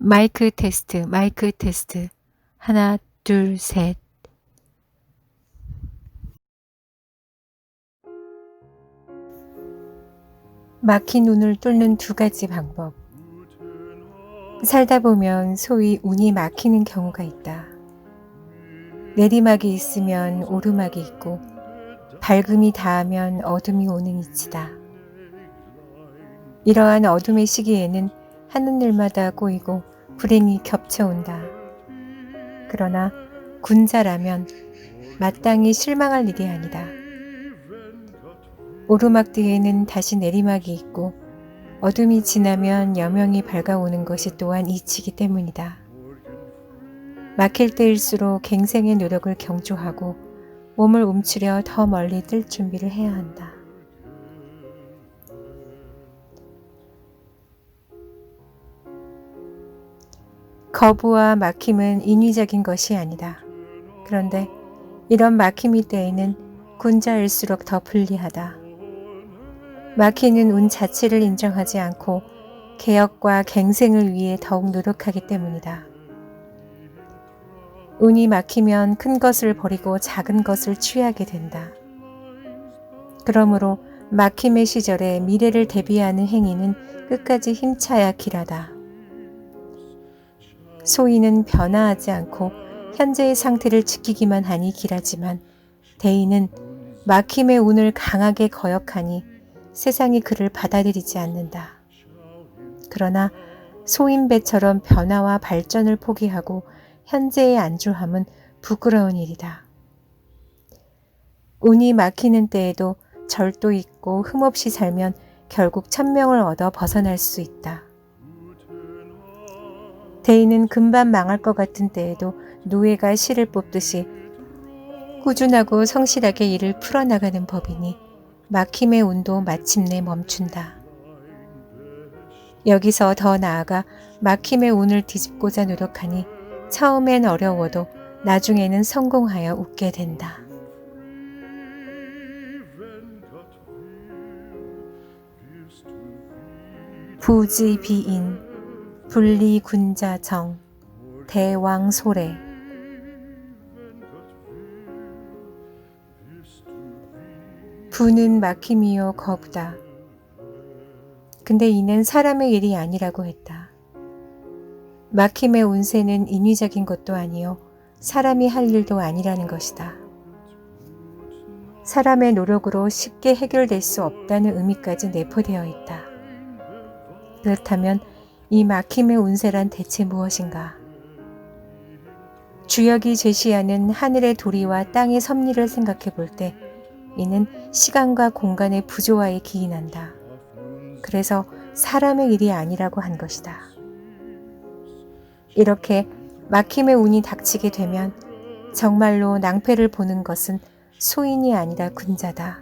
마이크 테스트, 마이크 테스트. 하나, 둘, 셋. 막힌 운을 뚫는 두 가지 방법. 살다 보면 소위 운이 막히는 경우가 있다. 내리막이 있으면 오르막이 있고, 밝음이 닿으면 어둠이 오는 이치다. 이러한 어둠의 시기에는 하는 일마다 꼬이고 불행이 겹쳐온다. 그러나 군자라면 마땅히 실망할 일이 아니다. 오르막 뒤에는 다시 내리막이 있고 어둠이 지나면 여명이 밝아오는 것이 또한 이치이기 때문이다. 막힐 때일수록 갱생의 노력을 경조하고 몸을 움츠려 더 멀리 뜰 준비를 해야 한다. 거부와 막힘은 인위적인 것이 아니다. 그런데 이런 막힘이 때에는 군자일수록 더 불리하다. 막히는 운 자체를 인정하지 않고 개혁과 갱생을 위해 더욱 노력하기 때문이다. 운이 막히면 큰 것을 버리고 작은 것을 취하게 된다. 그러므로 막힘의 시절에 미래를 대비하는 행위는 끝까지 힘차야 길하다. 소인은 변화하지 않고 현재의 상태를 지키기만 하니 길하지만 대인은 막힘의 운을 강하게 거역하니 세상이 그를 받아들이지 않는다. 그러나 소인배처럼 변화와 발전을 포기하고 현재에 안주함은 부끄러운 일이다. 운이 막히는 때에도 절도 있고 흠없이 살면 결국 천명을 얻어 벗어날 수 있다. 대인은 금방 망할 것 같은 때에도 노예가 실을 뽑듯이 꾸준하고 성실하게 일을 풀어나가는 법이니 막힘의 운도 마침내 멈춘다. 여기서 더 나아가 막힘의 운을 뒤집고자 노력하니 처음엔 어려워도 나중에는 성공하여 웃게 된다. 부지비인, 분리군자정, 대왕소래. 부는 막힘이요 거부다. 근데 이는 사람의 일이 아니라고 했다. 막힘의 운세는 인위적인 것도 아니요 사람이 할 일도 아니라는 것이다. 사람의 노력으로 쉽게 해결될 수 없다는 의미까지 내포되어 있다. 그렇다면 이 막힘의 운세란 대체 무엇인가? 주역이 제시하는 하늘의 도리와 땅의 섭리를 생각해 볼 때 이는 시간과 공간의 부조화에 기인한다. 그래서 사람의 일이 아니라고 한 것이다. 이렇게 막힘의 운이 닥치게 되면 정말로 낭패를 보는 것은 소인이 아니라 군자다.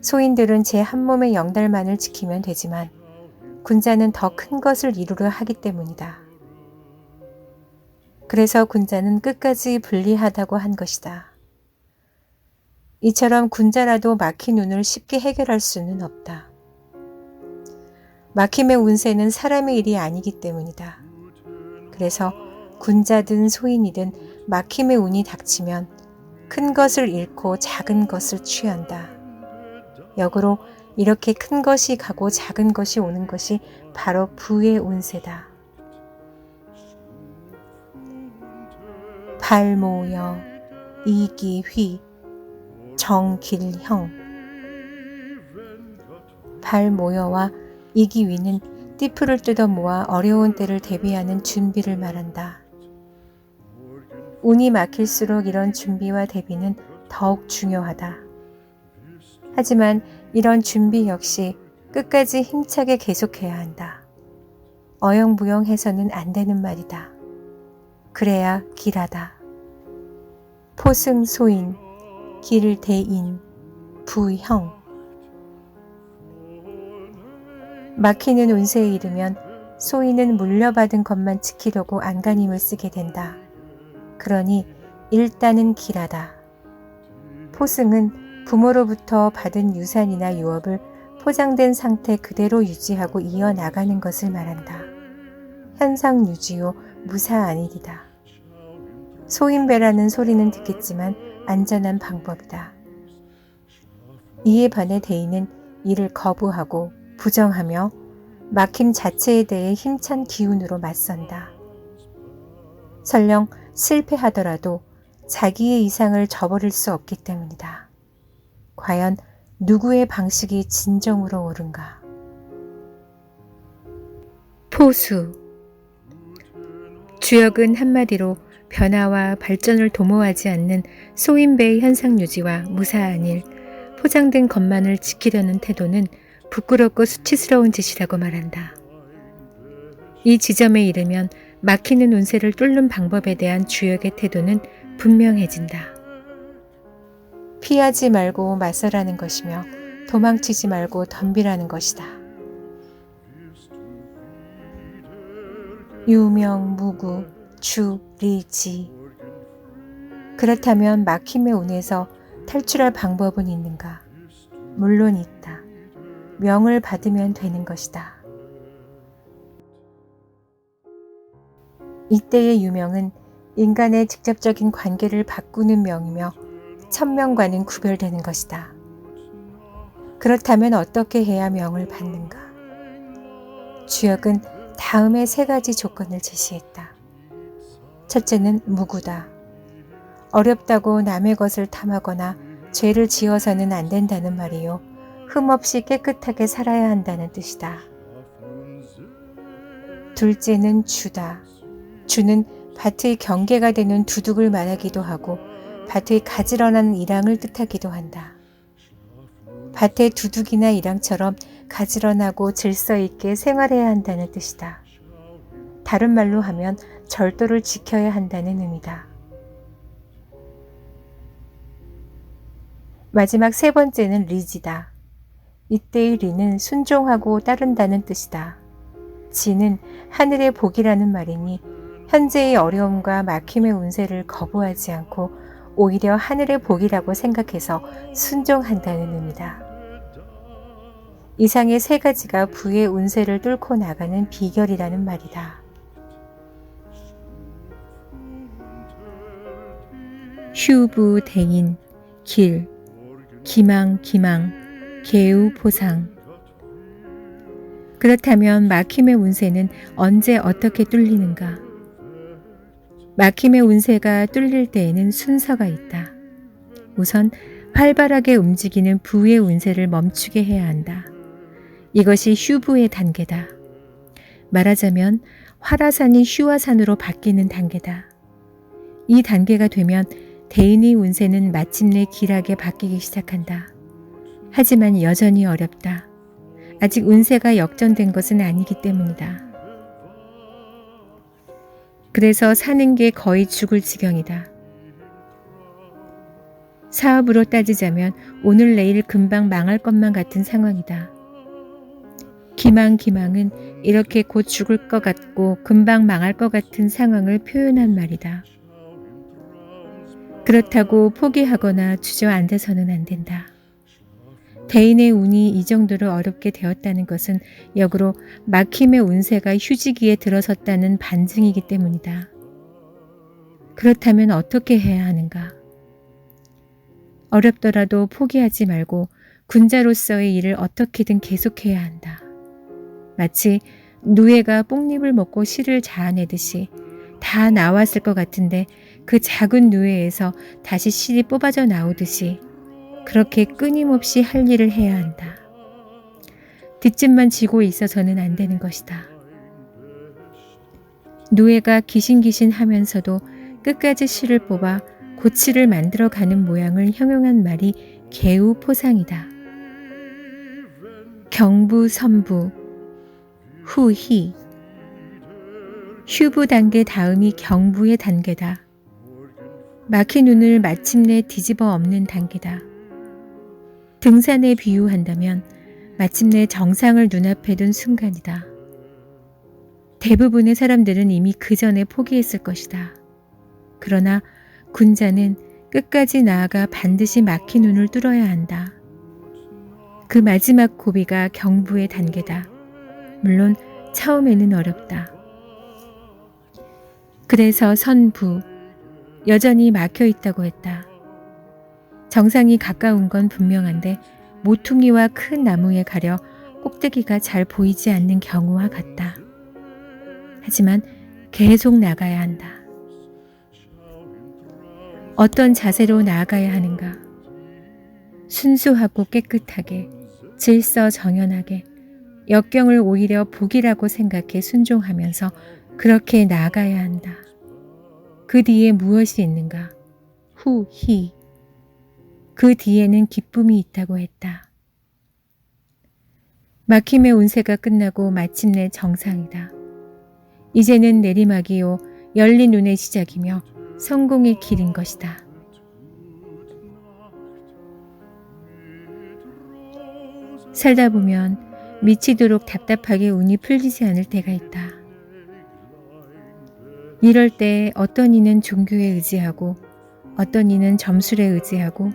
소인들은 제 한 몸의 영달만을 지키면 되지만 군자는 더 큰 것을 이루려 하기 때문이다. 그래서 군자는 끝까지 불리하다고 한 것이다. 이처럼 군자라도 막힌 운을 쉽게 해결할 수는 없다. 막힘의 운세는 사람의 일이 아니기 때문이다. 그래서 군자든 소인이든 막힘의 운이 닥치면 큰 것을 잃고 작은 것을 취한다. 역으로 이렇게 큰 것이 가고 작은 것이 오는 것이 바로 부의 운세다. 발모여, 이기휘, 정길형. 발모여와 이기휘는 띠풀을 뜯어 모아 어려운 때를 대비하는 준비를 말한다. 운이 막힐수록 이런 준비와 대비는 더욱 중요하다. 하지만 이런 준비 역시 끝까지 힘차게 계속해야 한다. 어영부영해서는 안 되는 말이다. 그래야 길하다. 포승소인, 길대인, 부형. 막히는 운세에 이르면 소인은 물려받은 것만 지키려고 안간힘을 쓰게 된다. 그러니 일단은 길하다. 포승은 부모로부터 받은 유산이나 유업을 포장된 상태 그대로 유지하고 이어나가는 것을 말한다. 현상 유지요 무사 아니리다. 소인배라는 소리는 듣겠지만 안전한 방법이다. 이에 반해 대인은 이를 거부하고 부정하며 막힘 자체에 대해 힘찬 기운으로 맞선다. 설령 실패하더라도 자기의 이상을 저버릴 수 없기 때문이다. 과연 누구의 방식이 진정으로 옳은가? 포수. 주역은 한마디로 변화와 발전을 도모하지 않는 소인배의 현상 유지와 무사한 일, 포장된 것만을 지키려는 태도는 부끄럽고 수치스러운 짓이라고 말한다. 이 지점에 이르면 막히는 운세를 뚫는 방법에 대한 주역의 태도는 분명해진다. 피하지 말고 맞서라는 것이며 도망치지 말고 덤비라는 것이다. 유명, 무구, 주, 리, 지. 그렇다면 막힘의 운에서 탈출할 방법은 있는가? 물론 있다. 명을 받으면 되는 것이다. 이때의 유명은 인간의 직접적인 관계를 바꾸는 명이며 천명과는 구별되는 것이다. 그렇다면 어떻게 해야 명을 받는가? 주역은 다음의 3가지 조건을 제시했다. 첫째는 무구다. 어렵다고 남의 것을 탐하거나 죄를 지어서는 안 된다는 말이요. 흠없이 깨끗하게 살아야 한다는 뜻이다. 둘째는 주다. 주는 밭의 경계가 되는 두둑을 말하기도 하고 밭의 가지런한 일항을 뜻하기도 한다. 밭의 두둑이나 일항처럼 가지런하고 질서 있게 생활해야 한다는 뜻이다. 다른 말로 하면 절도를 지켜야 한다는 의미다. 마지막 3번째는 리지다. 이때의 리는 순종하고 따른다는 뜻이다. 지는 하늘의 복이라는 말이니 현재의 어려움과 막힘의 운세를 거부하지 않고 오히려 하늘의 복이라고 생각해서 순종한다는 의미다. 이상의 3가지가 부의 운세를 뚫고 나가는 비결이라는 말이다. 휴부 대인, 길, 기망, 개우, 포상. 그렇다면 막힘의 운세는 언제 어떻게 뚫리는가? 막힘의 운세가 뚫릴 때에는 순서가 있다. 우선 활발하게 움직이는 부의 운세를 멈추게 해야 한다. 이것이 휴부의 단계다. 말하자면 화라산이 휴화산으로 바뀌는 단계다. 이 단계가 되면 대인의 운세는 마침내 길하게 바뀌기 시작한다. 하지만 여전히 어렵다. 아직 운세가 역전된 것은 아니기 때문이다. 그래서 사는 게 거의 죽을 지경이다. 사업으로 따지자면 오늘 내일 금방 망할 것만 같은 상황이다. 기망은 이렇게 곧 죽을 것 같고 금방 망할 것 같은 상황을 표현한 말이다. 그렇다고 포기하거나 주저앉아서는 안 된다. 대인의 운이 이 정도로 어렵게 되었다는 것은 역으로 막힘의 운세가 휴지기에 들어섰다는 반증이기 때문이다. 그렇다면 어떻게 해야 하는가? 어렵더라도 포기하지 말고 군자로서의 일을 어떻게든 계속해야 한다. 마치 누에가 뽕잎을 먹고 씨를 자아내듯이 다 나왔을 것 같은데 그 작은 누에에서 다시 씨이 뽑아져 나오듯이 그렇게 끊임없이 할 일을 해야 한다. 뒷짐만 지고 있어서는 안 되는 것이다. 누에가 기신기신 하면서도 끝까지 씨를 뽑아 고치를 만들어가는 모양을 형용한 말이 개우포상이다. 경부선부, 후희. 휴부 단계 다음이 경부의 단계다. 막힌 운을 마침내 뒤집어 엎는 단계다. 등산에 비유한다면 마침내 정상을 눈앞에 둔 순간이다. 대부분의 사람들은 이미 그 전에 포기했을 것이다. 그러나 군자는 끝까지 나아가 반드시 막힌 운을 뚫어야 한다. 그 마지막 고비가 경부의 단계다. 물론 처음에는 어렵다. 그래서 선부, 여전히 막혀 있다고 했다. 정상이 가까운 건 분명한데 모퉁이와 큰 나무에 가려 꼭대기가 잘 보이지 않는 경우와 같다. 하지만 계속 나가야 한다. 어떤 자세로 나아가야 하는가? 순수하고 깨끗하게, 질서정연하게, 역경을 오히려 복이라고 생각해 순종하면서 그렇게 나아가야 한다. 그 뒤에 무엇이 있는가? 후히. 그 뒤에는 기쁨이 있다고 했다. 막힘의 운세가 끝나고 마침내 정상이다. 이제는 내리막이요 열린 눈의 시작이며 성공의 길인 것이다. 살다 보면 미치도록 답답하게 운이 풀리지 않을 때가 있다. 이럴 때 어떤 이는 종교에 의지하고 어떤 이는 점술에 의지하고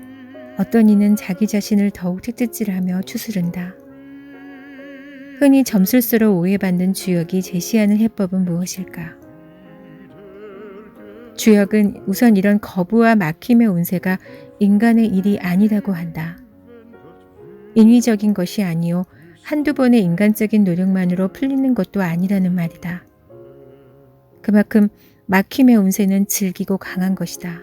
어떤 이는 자기 자신을 더욱 채찍질하며 추스른다. 흔히 점술서로 오해받는 주역이 제시하는 해법은 무엇일까? 주역은 우선 이런 거부와 막힘의 운세가 인간의 일이 아니라고 한다. 인위적인 것이 아니요 한두 번의 인간적인 노력만으로 풀리는 것도 아니라는 말이다. 그만큼 막힘의 운세는 질기고 강한 것이다.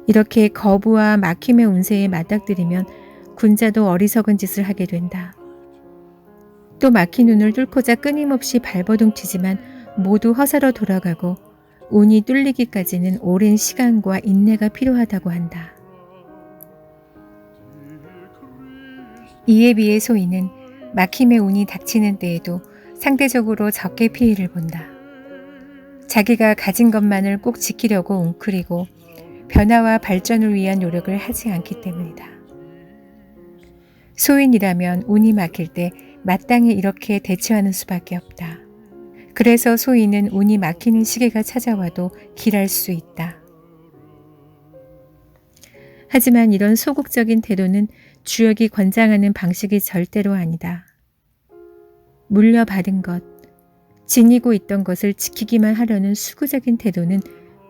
이렇게 거부와 막힘의 운세에 맞닥뜨리면 군자도 어리석은 짓을 하게 된다. 또 막힌 눈을 뚫고자 끊임없이 발버둥치지만 모두 허사로 돌아가고 운이 뚫리기까지는 오랜 시간과 인내가 필요하다고 한다. 이에 비해 소인은 막힘의 운이 닥치는 때에도 상대적으로 적게 피해를 본다. 자기가 가진 것만을 꼭 지키려고 웅크리고 변화와 발전을 위한 노력을 하지 않기 때문이다. 소인이라면 운이 막힐 때 마땅히 이렇게 대처하는 수밖에 없다. 그래서 소인은 운이 막히는 시기가 찾아와도 길할 수 있다. 하지만 이런 소극적인 태도는 주역이 권장하는 방식이 절대로 아니다. 물려받은 것, 지니고 있던 것을 지키기만 하려는 수구적인 태도는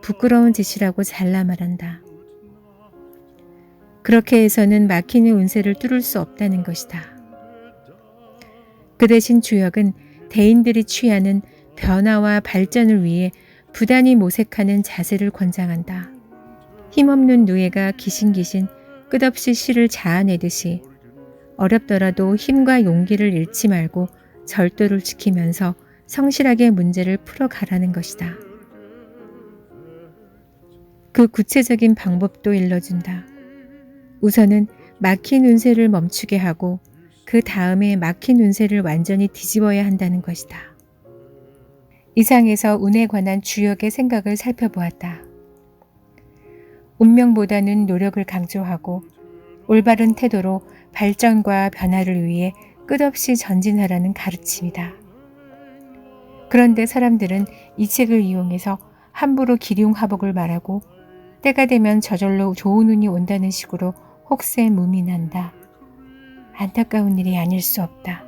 부끄러운 짓이라고 잘라 말한다. 그렇게 해서는 막히는 운세를 뚫을 수 없다는 것이다. 그 대신 주역은 대인들이 취하는 변화와 발전을 위해 부단히 모색하는 자세를 권장한다. 힘없는 누에가 기신기신 끝없이 씨를 자아내듯이 어렵더라도 힘과 용기를 잃지 말고 절도를 지키면서 성실하게 문제를 풀어가라는 것이다. 그 구체적인 방법도 일러준다. 우선은 막힌 운세를 멈추게 하고 그 다음에 막힌 운세를 완전히 뒤집어야 한다는 것이다. 이상에서 운에 관한 주역의 생각을 살펴보았다. 운명보다는 노력을 강조하고 올바른 태도로 발전과 변화를 위해 끝없이 전진하라는 가르침이다. 그런데 사람들은 이 책을 이용해서 함부로 기륭화복을 말하고 때가 되면 저절로 좋은 운이 온다는 식으로 혹세무민한다. 안타까운 일이 아닐 수 없다.